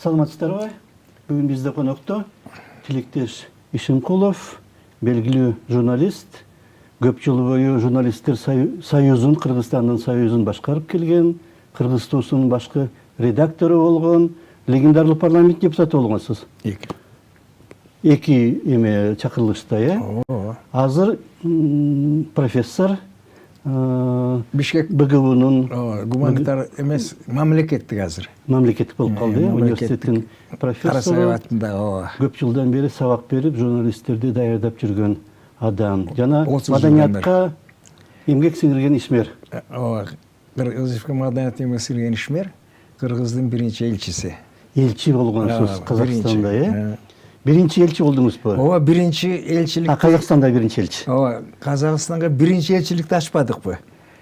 Саламатсыздарбы? Бүгін бізде қонақта Тилектеш Ишимқұлов, белгілі журналист, көп жыл бойы журналисттер союзын, Қырғызстанның союзын башқарып келген, Қырғыз Тусының башқы редакторы болған, легендарлы парламент депутаты болғансыз. Екі еме чақырылышта, Азыр профессор Бишкек БГУ-нун гуманитар эмес мамлекеттик азыр. Мамлекеттик болуп калды, университеттин профессору. Көп жылдан бери сабак берип, журналисттерди даярдап жүргөн адам. Жана маданиятка эмгек сиңирген ишмер. Кыргызча маданият эмгек сиңирген ишмер, Кыргыздын биринчи элчиси. Элчи болгонсуз Казакстанда, Биринчи элчи болдуңузбу? Ооба, биринчи элчилик. Казакстанда биринчи элчи. Ооба, Казакстанга биринчи элчиликти ачпадыкпы?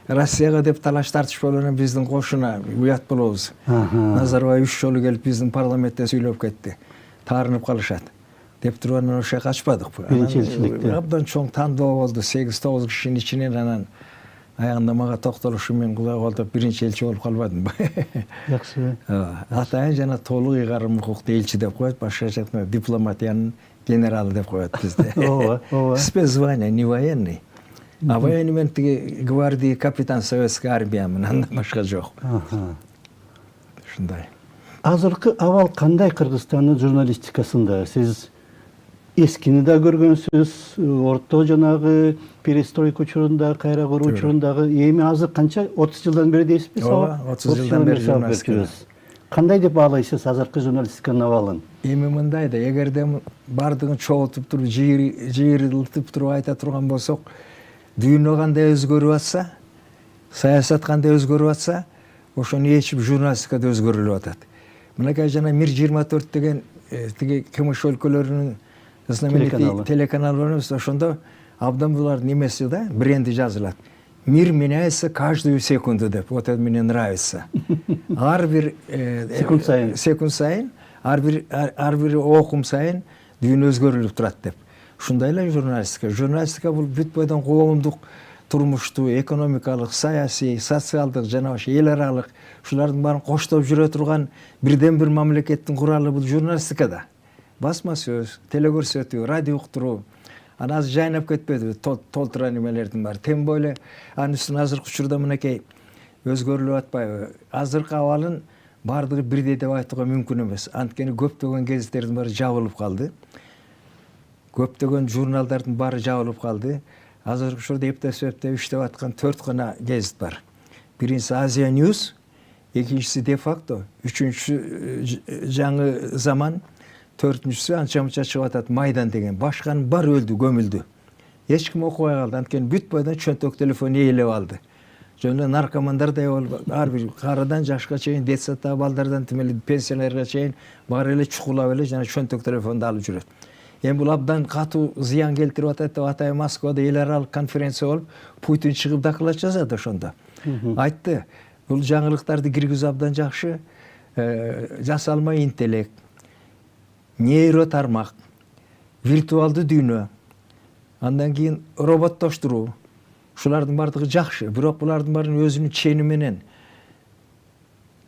Россияга деп талаш тартыш болгондон биздин кошуна уят болобуз. Назарбаев 3 жолу келип биздин парламентте сүйлөп кетти. Таарынып калышат. Деп тургандан ошо ачпадыкпы? Биринчи элчиликти. Абдан чоң тандоо болду, 8-9 кишинин ичинен анан аягында мага токтолушу мен кулай колдоп биринчи элчи болуп калбадым. Жакшы. Атайын жана толук ыйгарым укуктуу элчи деп коет, башкача айтканда дипломатиянын генералы деп коет бизде. Ооба. Спецзвание, не военный. А военный мен тиги гвардии капитан советской армиямын, андан башка жок. Ушундай. Азыркы абал кандай Кыргызстандын журналистикасында? Сиз эскини да көргөнсүз, орто жанагы перестройка учурунда, кайра куруу учурундагы, эми азыр канча 30 жылдан бери дейсизби? Ооба, 30 жылдан бери журналистика. Кандай деп баалайсыз азыркы журналистиканын абалын? Эми мындай да, эгерде бардыгын чогултуп туруп, жыйырылтып туруп айта турган болсок, дүйнө кандай өзгөрүп атса, саясат кандай өзгөрүп атса, ошону ээчип журналистика да өзгөрүлүп атат. Мынакей жана Мир 24 деген тиги КМШ өлкөлөрүнүн знаменитый телеканал бар эмес, ошондо абдан булардын эмеси да, бренди жазылат. Мир меняется каждую секунду деп. Вот это мне нравится. Ар бир секунд сайын, ар бир окум сайын дүйнө өзгөрүлүп турат деп. Ушундай эле журналистика. Журналистика бул бүт бойдон коомдук, турмуштуу, экономикалык, саясий, социалдык жана ошо эл аралык ушулардын баарын коштоп жүрө турган бирден бир мамлекеттин куралы бул журналистика да. Басма сөз, телекөрсөтүү, радио уктуруу. Аны азыр жайнап кетпеди, толтура немелердин баары. Тем более анын үстүнө азыркы учурда мынакей өзгөрүлүп атпайбы? Азыркы абалын баардыгы бирдей деп айтууга мүмкүн эмес. Анткени көптөгөн гезиттердин баары жабылып калды. Көптөгөн журналдардын баары жабылып калды. Азыркы учурда эптеп иштеп аткан 4 гана гезит бар. Биринчиси Азия News, экинчиси De facto, үчүнчүсү Жаңы Заман, төртүнчүсү анча-мынча чыгып атат Майдан деген. Башканын баары өлдү, көмүлдү. Эч ким окубай калды. Анткени бүт бойдон чөнтөк телефон ээлеп алды. Жөн наркомандардай болуп, ар бир карадан жашка чейин, детсадтагы балдардан тимели пенсионерге чейин баары эле чукулап эле жана чөнтөк телефонду алып жүрөт. Эми бул абдан катуу зыян келтирип атат деп Атайын Москвада эл аралык конференция болуп, Путин чыгып доклад жазат ошондо. Айтты, бул жаңылыктарды киргизүү абдан жакшы, жасалма интеллект, нейро тармак, виртуалдуу дүйнө, андан кийин роботтоштуруу, ушулардын баардыгы жакшы, бирок булардын баарын өзүнүн чени менен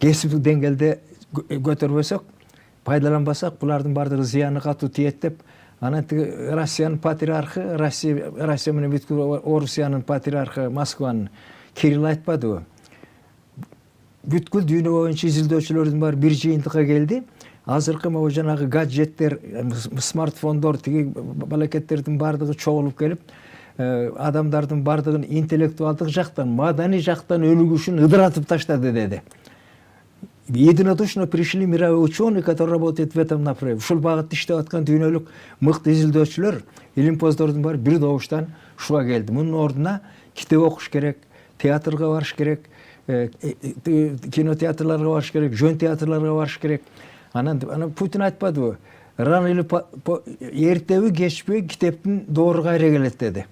кесиптик деңгээлде көтөрбөсөк, пайдаланбасак, булардын баардыгы зыяны катуу тиет деп, анан тиги Россиянын патриархы, Россия менен бүткүл Орусиянын патриархы Москванын Кирилл айтпадыбы? Бүткүл дүйнө боюнча изилдөөчүлөрдүн баары бир жыйынтыкка келди. Азыркы могу жанагы гаджеттер, смартфондор, тиги балакеттердин баардыгы чогулуп келип, адамдардын баардыгын интеллектуалдык жактан, маданий жактан өнүгүшүн ыдыратып таштады деди. Единодушно пришли мировые ученые, которые работают в этом направлении. Ушул багытта иштеп аткан дүйнөлүк мыкты изилдөөчүлөр, илимпоздордун баары бир добуштан ушуга келди. Мунун ордуна китеп окуш керек, театрга барыш керек, кинотеатрларга барыш керек, жөн театрларга барыш керек. Анан Путин айтпадыбы? Рано или эртеби, кечпи китептин доору кайра келет деди.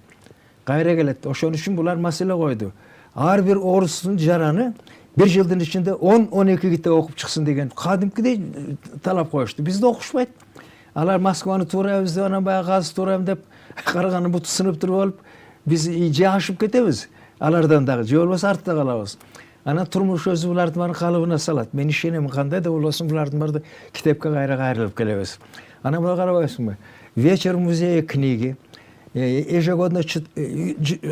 Кайра келет. Ошон үчүн булар маселе койду. Ар бир орустун жараны bir жылдын ичинде 10-12 китеп окуп чыксын деген кадимкидей талап коюшту. Бизде окушпайт. Алар Москваны туурабыз деп, анан баягы газ туурам деп караганын буту сынып туруп алып, биз же ашып кетебиз. Алардан дагы, же болбосо артта калабыз. Анан турмуш өзү булардын баарын калыбына салат. Мен ишенем кандай да болбосун булардын баары китепке кайрылып келебиз. Анан буга карабайсыңбы? Вечер музея книги. Ежегодно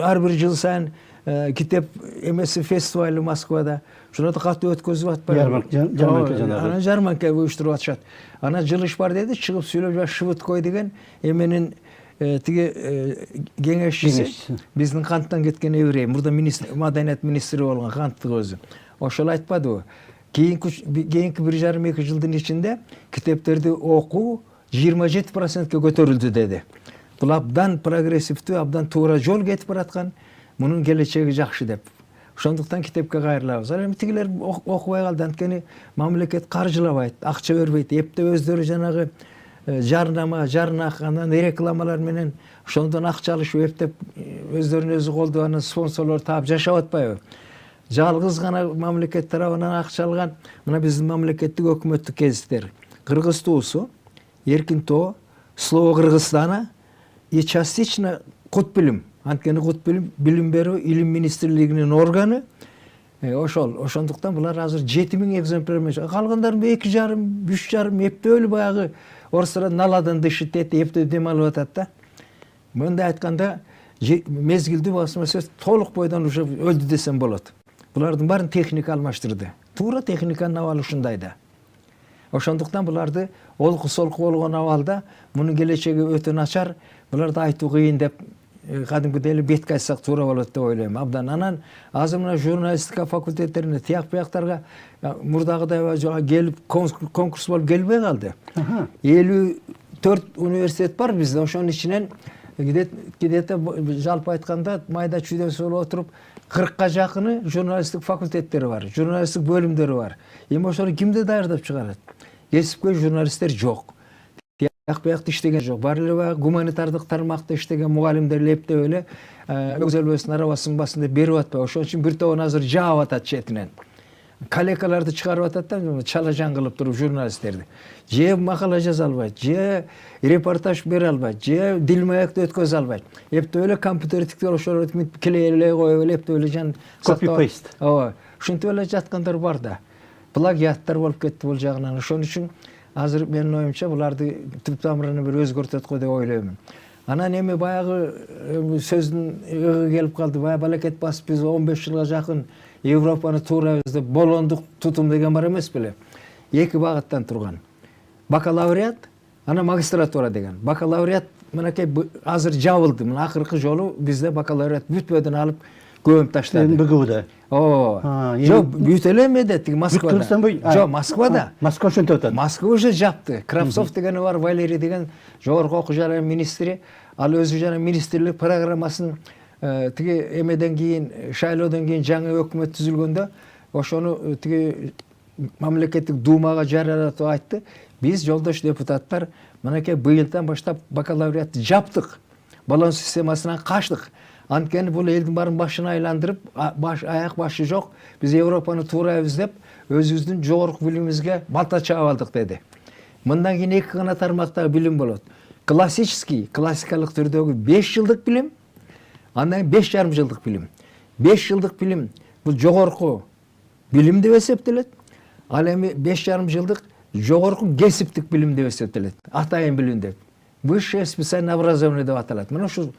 ар бир жыл сайын китеп эмеси фестивалі Москвада. Шуну катуу өткөзүп атпайбы? Жарманка жанагы. Анан жарманка уюштуруп атышат. Анан жылыш бар деди, чыгып сүйлөп жаш Шыбыткой деген эменин тиги кеңешчиси, биздин канттан кеткен еврей, мурда маданият министри болгон канттык өзү. Ошол айтпадыбы? Кийинки 1,5-2 жылдын ичинде китептерди окуу 27%ке көтөрүлдү деди. Бул абдан прогрессивдүү, абдан туура жол кетип бараткан, мунун келечеги жакшы деп. Ошондуктан китепке кайрылабыз. Ал эми тигилер окубай калды, анткени мамлекет каржылабайт, акча бербейт. Эптеп өздөрү жанагы жарнак, анан рекламалар менен ошондон акча алышып эптеп өздөрүнүн өзү колдоп анан спонсорлор таап жашап атпайбы? Жалгыз гана мамлекет тарабынан акча алган мына биздин мамлекеттик өкмөттүк кезиттер. Кыргыз туусу, Эркин Тоо, Слово Кыргызстана и частично Кут-билим. Анткени Кут-билим берүү илим министрлигинин органы. Ошондуктан булар азыр 7000 экземпляр менен. Калгандарын 2,5, 3,5 эптөөлү баягы орыстар наладан дышит эти эптөө дем алып атат да. Мындай айтканда мезгилдүү басма сөз толук бойдон уже өлдү десем болот. Булардын баарын техника алмаштырды. Туура техниканын абалы ушундай да. Ошондуктан буларды олку солку болгон абалда мунун келечеги өтө начар, буларды айтуу кыйын деп кадимкидей эле бетке айтсак туура болот деп ойлойм. Абдан анан азыр мына журналистика факультеттерине тияк бияктарга мурдагыдай келип конкурс болуп келбей калды. 54 университет бар бизде, ошонун ичинен где-то жалпы айтканда майда чүйдөсү болуп отуруп 40ка жакыны журналисттик факультеттери бар, журналисттик бөлүмдөрү бар. Эми ошону кимди даярдап чыгарат? Кесипкөй журналисттер жок. Тияк биякта иштеген жок. Бар эле баягы гуманитардык тармакта иштеген мугалимдер эптеп эле өз элбесинин арабасын бассын деп берип атпайбы. Ошон үчүн бир тобун азыр жаап атат четинен. Коллегаларды чыгарып атат да, чалажан кылып туруп журналисттерди. Же макала жаза албайт, же репортаж бере албайт, же дилмаекти өткөзө албайт. Эптеп эле компьютердик ошол клейлей коюп эле эптеп эле жан копи-пейст. Ооба, ушинтип эле жаткандар бар да. Плагиаттар болуп кетти бул жагынан. Ошон үчүн азыр менин оюмча буларды түп тамырын бир өзгөртөт го деп ойлоймун. Анан эми баягы сөздүн ыгы келип калды. Баягы балакет басып биз 15 жылга жакын Европаны туурабыз деп болондук тутум деген бар эмес беле? Эки багыттан турган. Бакалавриат, анан магистратура деген. Бакалавриат мынакей азыр жабылды. Мына акыркы жолу бизде бакалавриат бүтпөдөн алып көмүп таштады. БГУда. Ооба. Жок, бүт эле эмеде, тиги Москвада. Жок, Москвада. Москва ошентип атат. Москва уже жапты. Кравцов деген бар, Валерий деген жогорку окуу жайлар министри. Ал өзү жана министрлик программасын тиги эмеден кийин, шайлоодон кийин жаңы өкмөт түзүлгөндө ошону тиги мамлекеттик думага жарыялатып айтты. Биз жолдош депутаттар мынакей быйылдан баштап бакалавриатты жаптык. Баллон системасынан качтык. Анткени бул элдин баарын башын айландырып, аяк башы жок, биз Европаны туурайбыз деп өзүбүздүн жогорку билимибизге балта чаап алдык деди. Мындан кийин эки гана тармактагы билим болот. Классикалык түрдөгү 5 жылдык билим, андан 5,5 жылдык билим. 5 жылдык билим бул жогорку билим деп эсептелет. Ал эми 5,5 жылдык жогорку кесиптик билим деп эсептелет. Атайын билим деп. Высшее специальное образование деп аталат. Мына ушу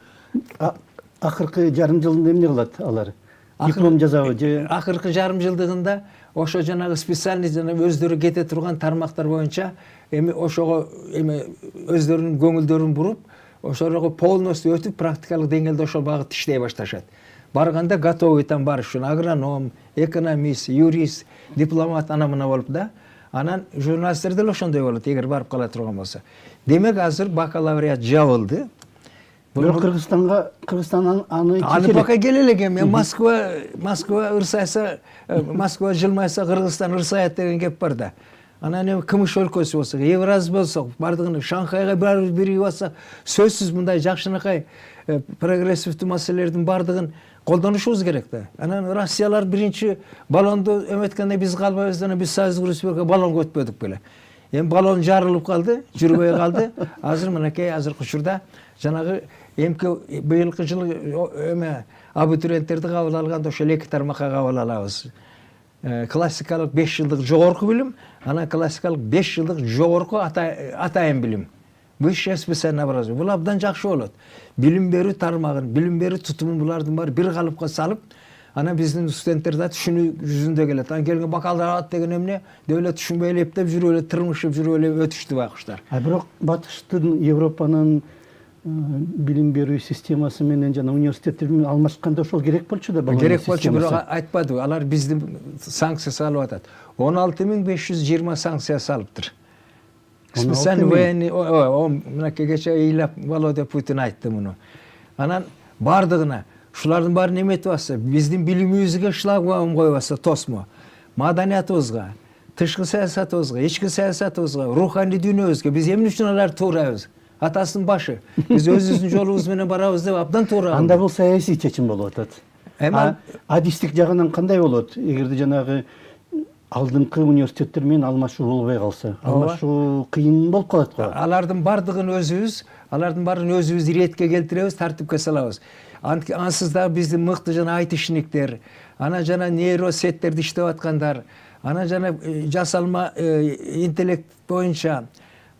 акыркы жарым жылында эмне кылат алар? Диплом жазабы же? Акыркы жарым жылдыгында ошо жанагы специальный жана өздөрү кете турган тармактар боюнча эми ошого эми өздөрүнүн көңүлдөрүн буруп, ошого полностью өтүп практикалык деңгээлде ошол багыт иштей башташат. Барганда готовый там бар ушун агроном, экономист, юрист, дипломат ана мына болуп да. Анан журналисттер деле ошондой болот, эгер барып кала турган болсо. Демек азыр бакалавриат жабылды. Бирок Кыргызстандан аны Аны пока келе элек эми Москва ырсайса, Москва жылмайса Кыргызстан ырсайат деген кеп бар да. Анан эми Кымыш өлкөсү болсо, Евразия болсо, бардыгын Шанхайга биригип атса, сөзсүз мындай жакшынакай прогрессивдүү маселелердин бардыгын колдонушубуз керек да. Анан Россиялар биринчи баллонду эметкенде биз калбайбыз, анан биз Союздук Республика баллонго өтпөдүк беле. Эми баллон жарылып калды, жүрбөй калды. Азыр мынакей азыркы учурда жанагы эмки быйылкы жылы эме абитуриенттерди кабыл алганда ошол эки тармакка кабыл алабыз. Klassikalık 5 yıllık jogorku bilim, ana klassikalık 5 yıllık jogorku atayın bilim. Bu iş espesine barazı. Bu abdan jakşı bolot. Bilim berүү tarmagын, bilim berүү tutumун булардын баары бир калыпка салып, ana биздин студенттер да шуну жүзүндө келет. Ан келген бакалдар алат деген эмне? Devlet түшүнбөй элептеп жүрүп эле тырмышып жүрүп эле өтүштү байкуштар. Бирок батыштын, Европанын билим берүү системасы менен жана университеттер менен алмашканда ошол керек болчу да. Керек болчу, бирок айтпады. Алар бизди санкция салып атат. 16.520 санкция салыптыр. Sen военный, мынакей кече ыйлап Володя Путин айтты муну. Анан бардыгына шулардын баарын эметип атса, биздин билимибизге шлагбаум коюп атса, тосмо. Маданиятыбызга, тышкы саясатыбызга, ички саясатыбызга, руханий дүйнөбүзгө биз эмне үчүн аларды туурабыз? Атасынын башы. Биз өзүбүздүн жолубуз менен барабыз деп абдан туура. Анда бул саясий чечим болуп атат. Адистик жагынан кандай болот? Эгерде жанагы алдыңкы университеттер менен алмашуу болбой калса, алмашуу кыйын болуп калат го. Алардын бардыгын өзүбүз иретке келтиребиз, тартипке салабыз. Ансыз да биздин мыкты жана айт ишниктер, ана жана нейросеттерди иштеп аткандар, ана жана жасалма интеллект боюнча,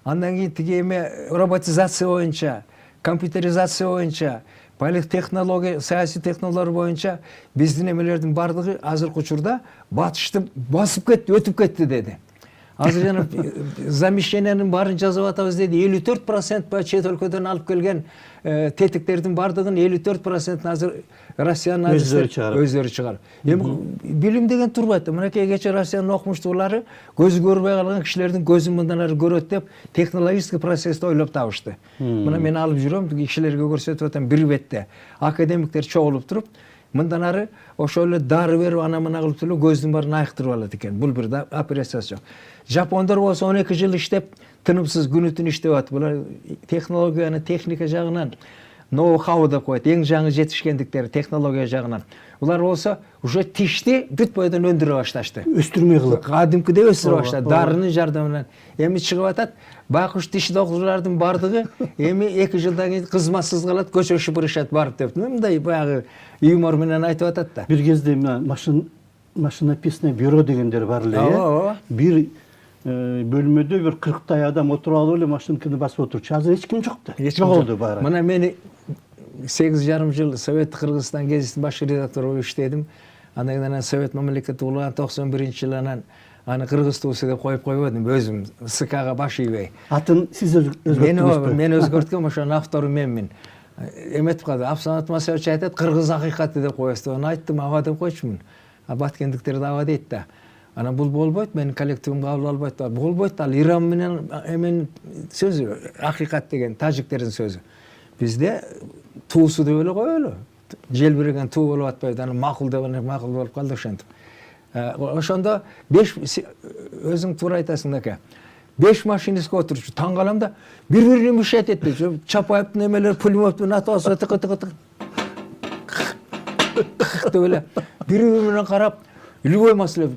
андан кийин тиги эме роботизация боюнча, компьютеризация боюнча, байлык технология, саясий технологиялар боюнча биздин эмелердин бардыгы азыркы учурда батышты басып кетти, өтүп кетти деди. Азыр жана замещениянын баарын жазып атабыз деди. 54% ба чет өлкөдөн алып келген тетиктердин бардыгын 54% азыр Россиянын өздөрү чыгарып. Эми билим деген турбайт. Мынакей кече Россиянын окумуштуулары көзү көрбөй калган кишилердин көзүн мындан ары көрөт деп технологический процессти ойлоп табышты. Мына мен алып жүрөм, кишилерге көрсөтүп атам бир бетте. Академиктер чогулуп туруп, мындан ары ошол эле дары берип ана мына кылып эле көздүн баарын айыктырып алат экен. Бул бир да операция жок. Жапондор болсо 12 жыл иштеп, тынымсыз күнү-түн иштеп атат. Булар технологияны, техника жагынан ноу-хау деп коет. Эң жаңы жетишкендиктери технология жагынан. Улар болсо уже тишти бүт бойдон өндүрө башташты. Өстүрмөй кылып. Кадимкидей өстүрө баштады. Дарынын жардамы менен. Эми чыгып атат. Байкуш тиш доктурлардын бардыгы эми 2 жылдан кийин кызматсыз калат, көчө шыпырышат барып деп. Мындай баягы юмор менен айтып атат да. Бир кезде машинописное бюро дегендер бар эле. Бир бөлмөдө бир 40 адам отуруп алып эле машинканы басып отурчу. Азыр эч ким жок да. Жоголду баары. Мына мени 8,5 жыл Совет Кыргызстан гезитинин баш редактору болуп иштедим. Андан кийин Совет мамлекети улган 91-жылы анан аны кыргыз туусу деп коюп койбодум өзүм, СКга баш ийбей. Атын сиз өзгөрттүңүзбү? Мен өзгөрткөм, ошонун автору менмин. Эметип калды. Абсанат Масович айтат, кыргыз акыйкаты деп коесуз. Аны айттым, аба деп койчумун. Баткендиктерди аба дейт да. Ана бул болбойт, менин коллективим кабыл албайт. Болбойт, ал Иран менен эмен сөзү, акыйкат деген тажиктердин сөзү. Бизде туусу деп эле коелу. Желбиреген туу болуп атпайбы, аны макул деп макул болуп калды ошентип. Ошондо 5 өзүң туура айтасың ака. 5 машинистке отурчу, таң калам да, бири-бирине мышат этти. Чапаевдин эмелери пулеметтен атып атса тык-тык деп эле бири-бири менен карап, любой маселе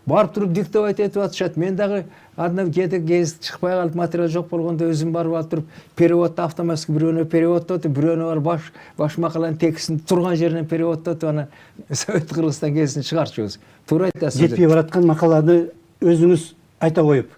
барып туруп диктовать этип атышат. Мен дагы адына гезит чыкпай калып, материал жок болгондо өзүм барып алып туруп, переводду автоматически бирөөнө переводдотуп, бирөөнө бар баш макаланын текстин турган жеринен переводдотуп, ана Совет Кыргызстан гезитин чыгарчубуз. Туура айтасыз. Жетпей бараткан макаланы өзүңүз айта коюп.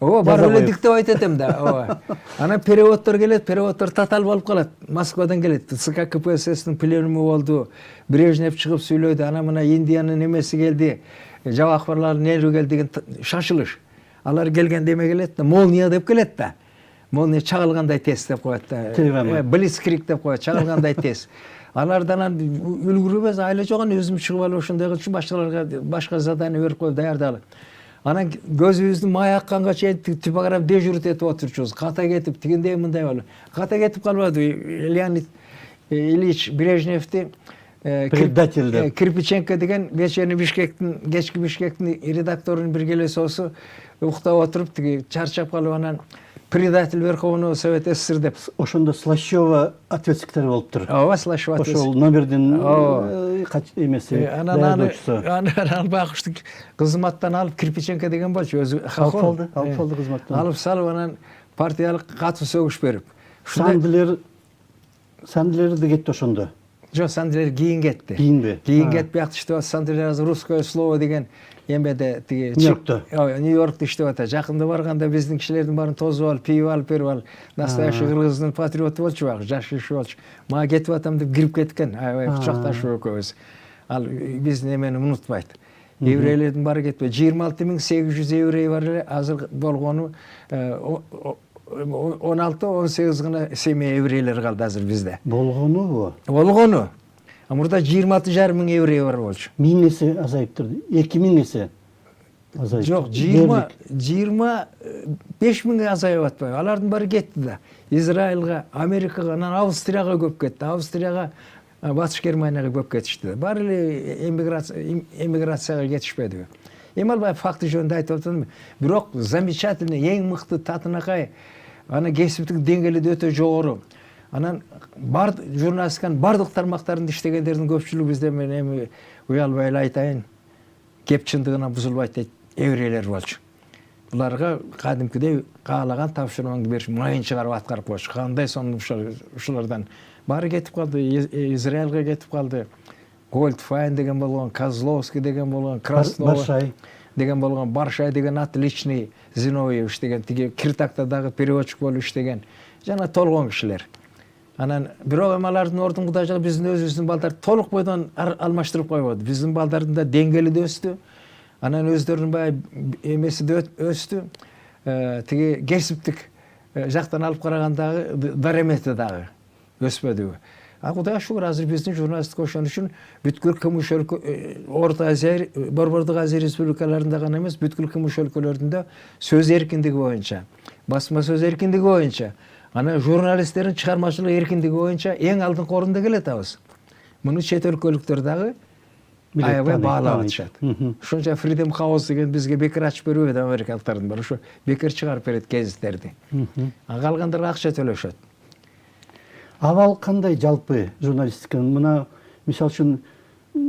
Барып эле диктовать этем да. Ана переводдор келет, переводдор татал болуп калат. Москвадан келет. СК КПССтин пленуму болду. Брежнев чыгып сүйлөдү. Ана мына Индиянын эмеси келди. Жаба акбарлардын элүү келди деген шашылыш. Алар келгенде эме келет да, молния деп келет да. Молния чагылгандай тез деп коет да. Блицкриг деп коет, чагылгандай тез. Алардан үлгүрүбөз, айла жогон өзүм чыгып алып ошондой кылчу, башкаларга башка задание берип коюп даярдалып. Анан көзүбүздүн май акканга чейин типограф дежурить этип отурчубуз. Ката кетип, тигиндей мындай болуп. Ката кетип калбады. Леонид Ильич Брежневди предателди Кирпиченко деген вечерний Бишкектин, кечки Бишкектин редакторунун бир келесоосу уктап отуруп, тиги чарчап калып анан предатель Верховного Совета СССР деп. Ошондо Слащева ответчиктер болуптур. Ооба, Слащева. Ошол номердин эмеси. Анан байкушту кызматтан алып, Кирпиченко деген болчу, өзү алып калды кызматтан. Алып салып, анан партиялык катуу сөгүш берип. Сандилер да кетти ошондо. Жоқ, сандилер кейін кетті. Кейін бе? Кейін кетпей ақ іштеп сандилер русское слово деген емеде тиги Нью-Йоркта. Нью-Йоркта иштеп атат. Жакында барганда биздин кишилердин баарын тозуп алып, пиво алып берип алып, настоящий кыргыздын патриоту болчу баг, жаш киши болчу. Мага кетип атам деп кирип кеткен. Аябай кучакташып экөөбүз. Ал биздин эмени унутпайт. Еврейлердин баары кетпей. 26.800 еврей бар эле. Азыр болгону 16-18 гана семья еврейлер калды азыр бизде. Болгону бу. Болгону. А мурда 26,5 мың еврей бар болчу. 1000 есе азайып турду. 2000 есе азайып. Жок, 25 миңге азайып атпайбы. Алардын баары кетти да. Израилга, Америкага, анан Австрияга көп кетти. Австрияга, Батыш Германияга көп кетишти. Баары эле эмиграцияга кетишпедиби. Эми албай факты жөнүндө айтып атам. Бирок замечательный, эң мыкты татынакай, аны кесиптик деңгээли да өтө жогору. Анан бар журналистиканын бардык тармактарында иштегендердин көпчүлүгү бизде мен эми уялбай эле айтайын, кеп чындыгына бузулбайт дейт, еврейлер болчу. Буларга кадимкидей каалаган тапшырмаңды бериш, майын чыгарып аткарып коюш. Кандай сонун ушулардан баары кетип калды, Израилга кетип калды. Гольдфайн деген болгон, Козловский деген болгон, Краснова деген болгон, Баршай деген отличный Зиновьевич деген, тиги Киртакта дагы переводчик болуп иштеген. Жана толгон кишилер. Анан бирок эми алардын ордун Кудай жагы биздин өзүбүздүн балдар толук бойдон алмаштырып койбоду. Биздин балдардын да деңгээли да өстү. Анан өздөрүнүн баягы эмеси да өстү. Тиги кесиптик жактан алып карагандагы даремети дагы өспөдүбү. А Кудайга шүгүр, азыр биздин журналистика ошон үчүн бүткүл кымыш өлкө, Орто Азия, Борбордук Азия республикаларында гана эмес, бүткүл кымыш өлкөлөрүндө сөз эркиндиги боюнча, басма сөз эркиндиги боюнча, анан журналисттердин чыгармачылык эркиндиги боюнча эң алдыңкы орунда келатабыз. Муну чет өлкөлүктөр дагы аябай баалап атышат. Ошончо Freedom House деген бизге бекер ачып бербейт, америкалыктардын бар. Ошо бекер чыгарып берет гезиттерди. А калгандарга акча төлөшөт. Абал кандай жалпы журналистиканын? Мына мисалы үчүн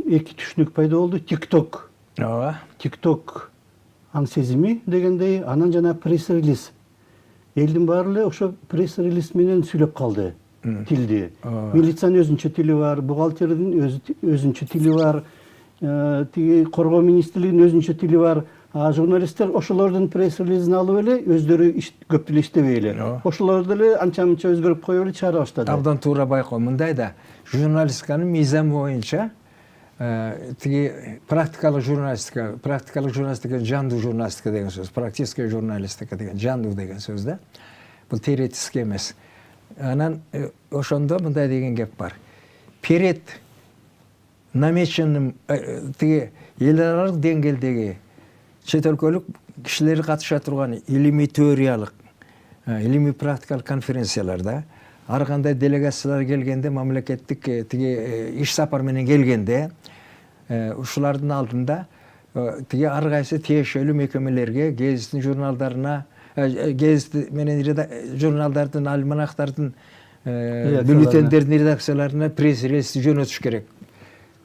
эки түшүнүк пайда болду. TikTok. Ооба. TikTok аң сезими дегендей, анан жана пресс-релиз. Элдин баары эле ошо пресс-релиз менен сүйлөп калды тилди. Милициянын өзүнчө тили бар, бухгалтердин өзүнчө тили бар, тиги коргоо министрлигинин өзүнчө тили бар. А журналисттер ошолордун пресс-релизин алып эле өздөрү көп деле иштебей эле. Ошолорду эле анча-мынча өзгөрүп коюп эле чыгара баштады. Абдан туура байкоо. Мындай да, журналистиканын мыйзамы боюнча тиги практикалык журналистика жандуу журналистика деген сөз, практическая журналистика деген жандуу деген сөз да. Бул теоретический эмес. Анан ошондо мындай деген кеп бар. Перед намеченным тиги эл аралык деңгээлдеги чет өлкөлүк кишилер катыша турган илимий теориялык, илимий практикалык конференцияларда ар кандай делегациялар келгенде, мамлекеттик тиги иш сапар менен келгенде, ушулардын алдында тиги ар кайсы тиешелүү мекемелерге, гезиттин журналдарына, гезит менен журналдардын, альманахтардын, бюллетендердин редакцияларына пресс-релиз жөнөтүш керек.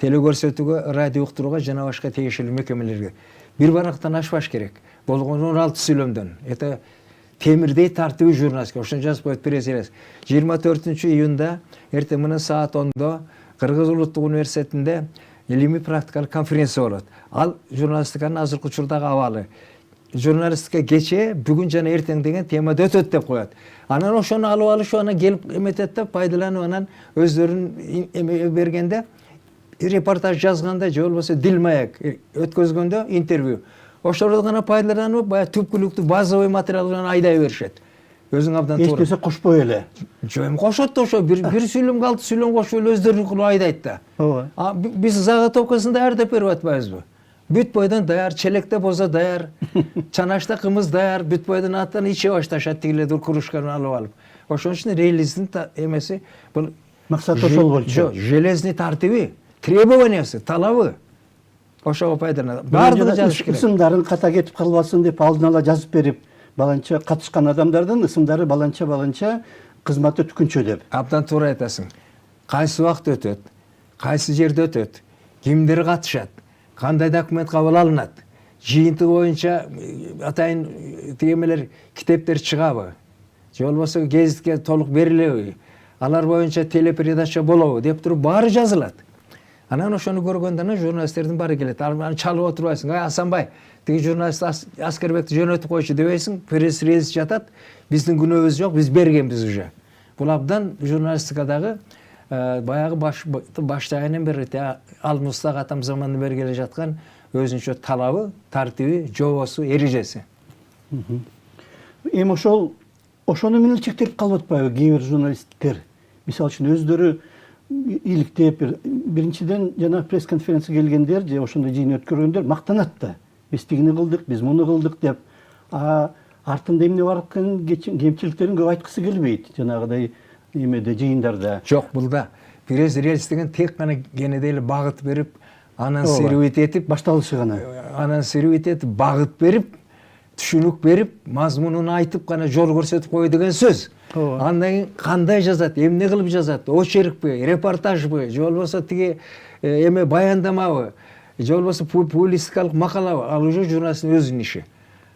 Телекөрсөтүүгө, радио уктурууга жана башка тиешелүү мекемелерге. Бир барактан ашпаш керек. Болгону 16 сүйлөмдөн. Это темирдей тартыбы журналистика. Ошон жазып коет пресс-релиз. 24 июнда эртең менен саат 10-до Кыргыз Улуттук университетинде илимий практикалык конференция болот. Ал журналистиканын азыркы учурдагы абалы. Журналистика кечээ, бүгүн жана эртең деген темада өтөт деп коет. Анан ошону алып алышып, анан келип эметет да, пайдаланып, анан өздөрүнүн эме бергенде, репортаж жазганда, же болбосо дилмаяк өткөзгөндө интервью. Ошолорду гана пайдаланып, баягы түпкүлүктүү базовый материал менен айдай беришет. Өзүң абдан туура. Эч нерсе кошпой эле. Жөн кошот да, ошо бир сүйлөм калды, сүйлөм кошуп эле өздөрүнүн кылып айдайт да. Ооба. Биз заготовкасын даярдап берип атпайбызбы? Бүт бойдон даяр, челекте бозо даяр, чанашта кымыз даяр, бүт бойдон аттан иче башташат тигилерди кружканы алып алып. Ошон үчүн релиздин эмеси бул Максат ошол болчу. Железный тартиби, требованиясы, талабы. Ошого пайдаланат. Бардыгы жазыш керек. Ысымдарын ката кетип калбасын деп алдын ала жазып берип, баланча катышкан адамдардын ысымдары баланча кызматы түкүнчө деп. Абдан туура айтасың. Кайсы убакыт өтөт, кайсы жерде өтөт, кимдер катышат, кандай документ кабыл алынат, жыйынтыгы боюнча атайын тигемелер китептер чыгабы, же болбосо гезитке толук берилеби, алар боюнча телепередача болобу деп туруп баары жазылат. Анан ошону көргөндө журналисттердин баары келет. Аны чалып отурбайсың. Асанбай, тиги журналист Аскербекти жөнөтүп койчу дебейсиң. Пресс-релиз жатат. Биздин күнөөбүз жок, биз бергенбиз уже. Бул абдан журналистикадагы баягы баштайынан бери Алмустак атам заманынан бери келе жаткан өзүнчө талабы, тартиби, жобосу, эрежеси. Эми ошону менен чектелип калып атпайбы кээ бир журналисттер? Мисалы үчүн өздөрү иликтеп биринчиден жана пресс-конференцияга келгендер же ошондой жыйын өткөргөндөр мактанат да. Биз тигини кылдык, биз муну кылдык деп. Артында эмне бар экенин, кемчиликтерин көп айткысы келбейт. Жанагыдай эмеде жыйындарда. Жок, булда пресс-релиз деген тек гана кенеде эле багыт берип, анан сервит этип, башталышы гана. Анан сервит этип, багыт берип, түшүнүк берип, мазмунун айтып гана жол көрсөтүп кой деген сөз. Андан кийин кандай жазат, эмне кылып жазат, очеркпи, репортажбы, же болбосо тиги эме баяндамабы, же болбосо публистикалык макалабы, ал уже журналисттин өзүнүн иши.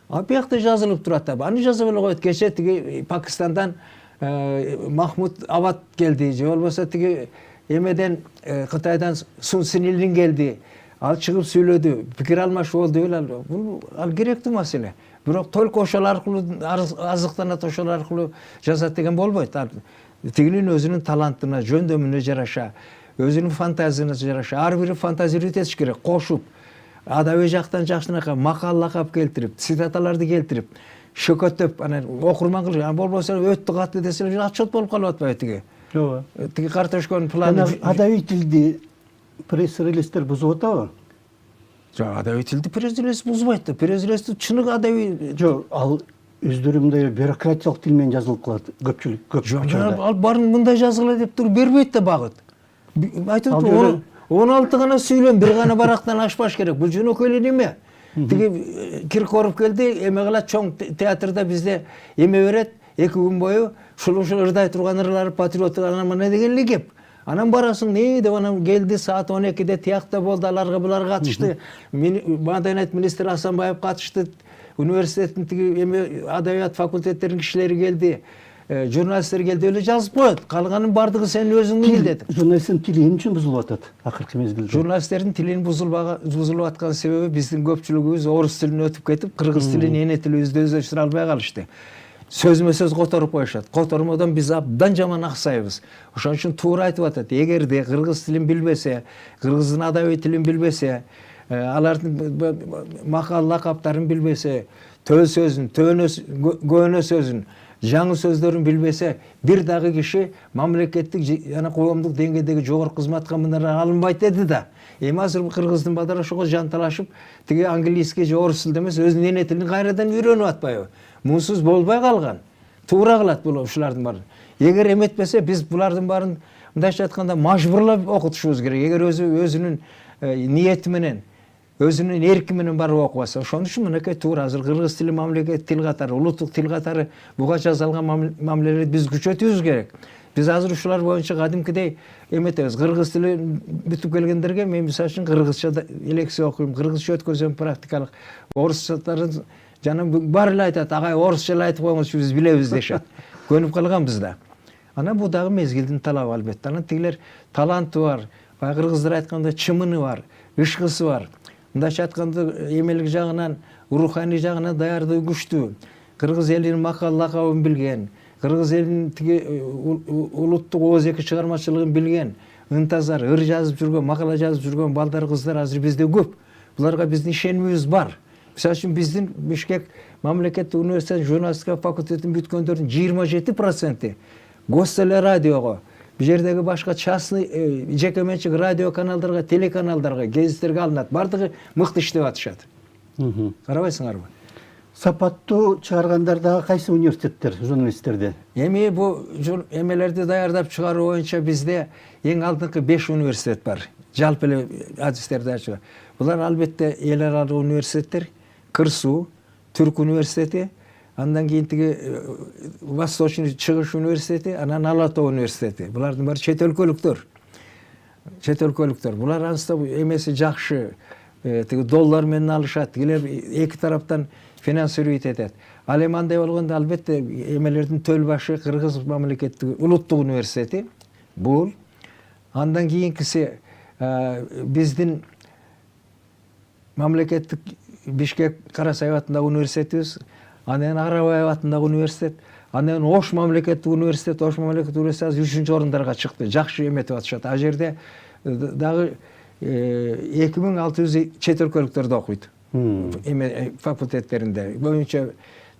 А биякта жазылып турат да. Аны жазып эле коет. Кече тиги Пакистандан Махмуд Абад келди, же болбосо тиги эмеден Кытайдан Сун Синилин келди. Ал чыгып сүйлөдү, пикир алмашуу болду эле. Бул ал керектүү маселе. Бирок только ошол аркылуу азыктанат, ошол аркылуу жазат деген болбойт. Тигинин өзүнүн талантына, жөндөмүнө жараша, өзүнүн фантазиясына жараша, ар бири фантазиялуу этиш керек, кошуп, адабий жактан жакшынакай макаллакап келтирип, цитаталарды келтирип, шөкөттөп, анан окурман кылып, болбосо өттү катты деселер отчет болуп калып атпайбы тиги. Ооба. Тиги картошканын планы. Адабий тилди пресс-релиздер бузуп атабы? Жок, адабий тилди пресс-релиз бузбайт да. Пресс-релизди чыныгы адабий. Жок, ал өздөрү мындай бюрократиялык тил менен жазылып калат көпчүлүк. Жок, ал барын мындай жазгыла деп туруп бербейт да багыт. Айтып 16 гана сүйлөм, бир гана барактан ашпаш керек. Бул жөнөкөй эле неме? Тиги Киркоров келди, эме кылат, чоң театрда бизде эме берет, 2 күн бою ушул ырдай турган ырлар, патриоттук анан мына деген эле кеп. Анан барасың, не деп анан келди саат 12-де тиякта болду, аларга булар катышты. Маданият министри Асанбаев катышты. Университеттин тиги эме адабият факультеттеринин кишилери келди. Журналисттер келди, эле жазып коет. Калганын бардыгы сенин өзүңдүн тил деди. Журналисттин тили эмне үчүн бузулуп атат акыркы мезгилде? Журналисттердин тилинин бузулуп аткан себеби биздин көпчүлүгүбүз орус тилине өтүп кетип, кыргыз тилин эне тилибизди өздөштүрө албай калышты. Сөзмө сөз которуп коюшат. Котормодон биз абдан жаман аксайбыз. Ошон үчүн туура айтып атат. Эгерде кыргыз тилин билбесе, кыргыздын адабий тилин билбесе, алардын макал лакаптарын билбесе, төл сөзүн, көөнө сөзүн, жаңы сөздөрүн билбесе, бир дагы киши мамлекеттик жана коомдук деңгээлдеги жогорку кызматка мындан алынбайт деди да. Эми азыр кыргыздын балдары ошого жанталашып, тиги английский же орус тилде эмес, өзүнүн эне тилин кайрадан үйрөнүп атпайбы? Мунсуз болбой калган. Туура кылат бул ушулардын баарын. Эгер эметпесе, биз булардын баарын мындайча айтканда мажбурлап окутушубуз керек. Эгер өзүнүн ниети менен, өзүнүн эрки менен барып окубаса, ошон үчүн мынакей туура азыр кыргыз тили мамлекеттик тил катары, улуттук тил катары буга жазалган мамилелерди биз күчөтүүбүз керек. Биз азыр ушулар боюнча кадимкидей эметебиз. Кыргыз тили бүтүп келгендерге мен мисалы үчүн кыргызча лекция окуйм, кыргызча өткөзөм практикалык. Орусчаларын жана баары эле айтат, агай орусча эле айтып коюңузчу, биз билебиз дешет. Көнүп калганбыз да. Анан бул дагы мезгилдин талабы албетте. Анан тигилер таланты бар, баягы кыргыздар айтканда чымыны бар, ышкысы бар. Мындайча айтканда эмелик жагынан, руханий жагынан даярдыгы күчтүү. Кыргыз элинин макал лакабын билген, кыргыз элинин тиги улуттук ооз-эки чыгармачылыгын билген, ынтазар, ыр жазып жүргөн, макала жазып жүргөн балдар, кыздар азыр бизде көп. Буларга биздин ишенимибиз бар. Мисалы үчүн биздин Бишкек мамлекеттик университет журналистика факультетин бүткөндөрдүн 27% гостелерадиого, бу жердеги башка частный жеке менчик радио каналдарга, телеканалдарга, гезиттерге алынат. Бардыгы мыкты иштеп атышат. Карабайсыңарбы? Сапаттуу чыгаргандар дагы кайсы университеттер, журналисттерди? Эми бу эмелерди даярдап чыгаруу боюнча бизде эң алдыңкы 5 университет бар. Жалпы эле адистерди ачыгы. Булар албетте эл аралык университеттер, Кырсуу, Түрк университети, андан кийин тиги Восточный Чыгыш университети, анан Ала Тоо университети. Булардын баары чет өлкөлүктөр. Чет өлкөлүктөр. Булар анысында эмеси жакшы, тиги доллар менен алышат, тигилер эки тараптан финансировать этет. Ал эми андай болгондо албетте эмелердин төл башы Кыргыз мамлекеттик улуттук университети бул. Андан кийинкиси биздин мамлекеттик Бишкек Карасаев атындагы университетибиз, анан Арабаев атындагы университет, анан Ош мамлекеттик университет, Ош мамлекеттик университет 3-чү орундарга чыкты. Жакшы эметип атышат. А жерде дагы 2600 чет өлкөлүктөрдө окуйт. Эме факультеттеринде боюнча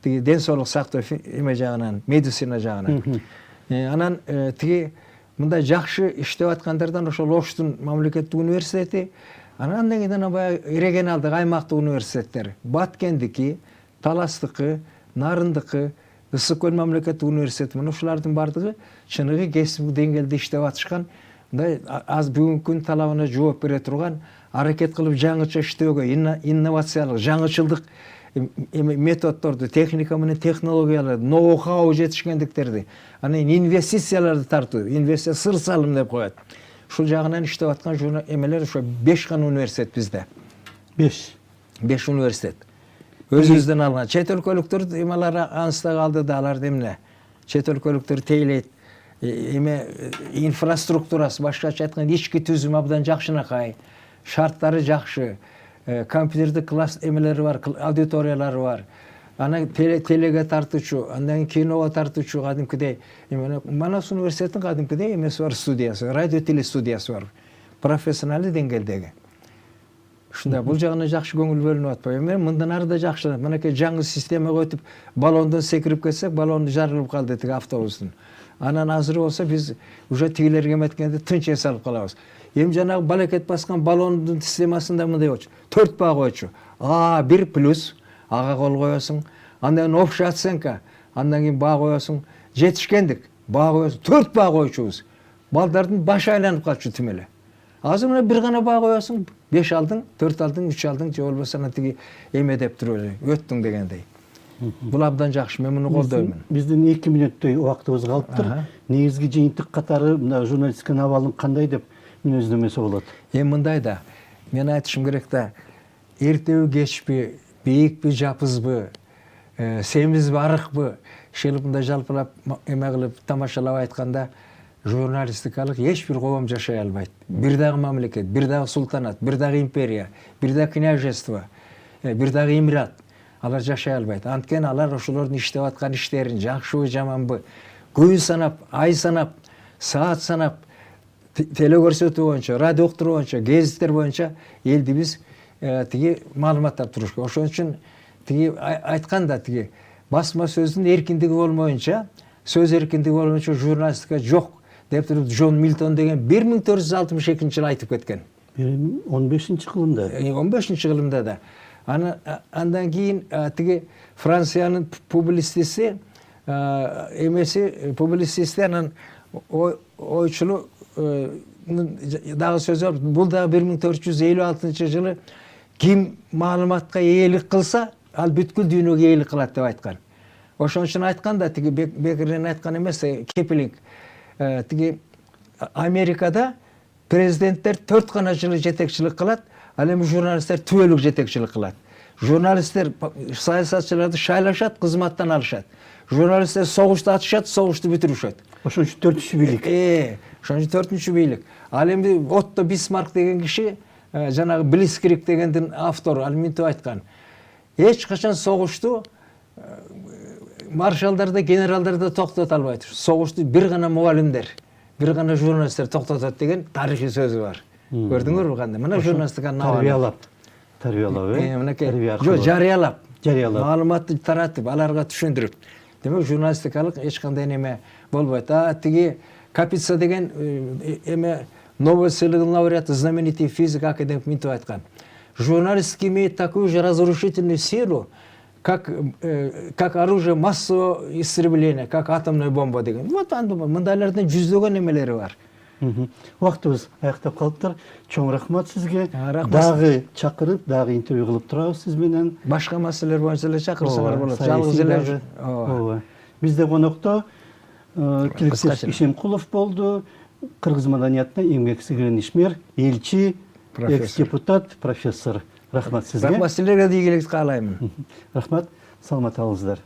тиги ден соолук сактоо эме жагынан, медицина жагынан. Анан тиги мындай жакшы иштеп аткандардан ошол Оштун мамлекеттик университети, анан кийин баягы регионалдык аймактык университеттер, Баткендики, Таластыкы, Нарындыкы, Ысык көл мамлекеттик университети, мына ушулардын бардыгы чыныгы кесиптик деңгээлде иштеп атышкан, мындай аз бүгүнкү күн талабына жооп бере турган, аракет кылып жаңыча иштөөгө, инновациялык, жаңычылдык методдорду, техника менен технологияларды, ноу-хау жетишкендиктерди, анан инвестицияларды тартуу, инвестиция сыр салым деп коет. Ушул жагынан иштеп аткан эмелер ошо 5 гана университет bizde. 5 университет. Өзүбүздөн алган. Чет өлкөлүктөр эмелер анста калды да, алар эмне? Чет өлкөлүктөр тейлейт. Эме инфраструктурасы, башкача айтканда ички түзүм абдан жакшынакай. Шарттары жакшы. Компьютердик класс эмелери бар, аудиториялары бар. Анан телеге тартуучу, андан киного тартуучу кадимкидей эмне, Манас университеттин кадимкидей эмеси бар, студиясы, радио телестудиясы бар. Профессионалдык деңгээлдеги. Ушундай бул жагына жакшы көңүл бөлүнүп атпайбы? Эми мындан ары да жакшыланат. Мынакей жаңы системага өтүп, баллондон секирип кетсек, баллону жарылып калды тиги автобустун. Анан азыр болсо биз уже тигилерге эметкенде тынч эс алып калабыз. Эми жанагы балекет баскан баллондун системасында мындай болчу. 4 баа койчу. А1+, ага кол коесуң. Андан общая оценка, андан кийин баа коесуң. Жетишкендик, баа коесуң. 4 баа койчубуз. Балдардын башы айланып калчу тим эле. Азыр мына бир гана баа коесуң, 5 алдың, 4 алдың, 3 алдың, же болбосо ана тиги эме деп туруп эле өттүң дегендей. Бул абдан жакшы, мен муну колдоймун. Биздин 2 мүнөттөй убактыбыз калыптыр. Негизги жыйынтык катары мына журналистиканын абалын кандай деп мүнөздөмөсө болот? Эми мындай да, мен айтышым керек да, эртеби кечпи, бийикпи, жапызбы, семизби, арыкпы, шелип мындай жалпылап эме кылып тамашалап айтканда, журналистикалык эч бир коом жашай албайт. Бир дагы мамлекет, бир дагы султанат, бир дагы империя, бир дагы княжество, бир дагы эмират. Алар жашай албайт. Анткени алар ошолордун иштеп аткан иштерин жакшыбы, жаманбы, күн санап, ай санап, саат санап, телекөрсөтүү боюнча, радио уктуруу боюнча, гезиттер боюнча элди биз тиги маалыматтап туруш керек. Ошон үчүн тиги айтканда тиги басма сөздүн эркиндиги болмоюнча, сөз эркиндиги болмоюнча журналистика жок деп туруп Джон Милтон деген 1462-жылы айтып кеткен. 15-кылымда. 15-кылымда да. Андан кийин тиги Франциянын публицисти эмеси публицисти анан ойчулу дагы сөзү бар. Бул дагы 1456-жылы ким маалыматка ээлик кылса, ал бүткүл дүйнөгө ээлик кылат деп айткан. Ошон үчүн айтканда тиги Бекерден айткан эмес, Киплинг тиги Америкада президенттер 4 гана жылы жетекчилик кылат, ал эми журналисттер түбөлүк жетекчилик кылат. Журналисттер саясатчыларды шайлашат, кызматтан алышат. Журналисттер согушту ачышат, согушту бүтүрүшөт. Ошон үчүн 4-чү бийлик. Ошон үчүн 4-чү бийлик. Ал эми Отто Бисмарк деген киши, жанагы Блицкриг дегендин автору, ал мынтип айткан. Эч качан согушту маршалдар генералдар да токтото албайт. Согушту бир гана мугалимдер, бир гана журналисттер токтотот деген тарыхый сөзү бар. Көрдүңөрбү кандай? Мына журналистиканын тарбиялап, мынакей. Жок, жарыялап. Маалыматты таратып, аларга түшүндүрүп. Демек журналистикалык эч кандай неме болбойт. Тиги Капица деген эме Нобель сыйлыгынын лауреаты, знаменитый физик академик мынтип айткан. Журналистика имеет такую же разрушительную силу, как оружие массового истребления, как атомная бомба деген. Вот мындайлардын жүздөгөн эмелери бар. Убактыбыз аяктап калыптыр. Чоң рахмат сизге. Дагы чакырып, дагы интервью кылып турабыз сиз менен. Башка маселелер боюнча эле чакырсаңар болот. Жалгыз эле. Ооба. Бизде конокто Тилектеш Ишемкулов болду. Кыргыз маданиятына эмгек сиңирген ишмер, элчи, экс-депутат, профессор. Рахмат сизге. Рахмат силерге, ийгилик каалаймын. Рахмат, саламат болуңуздар.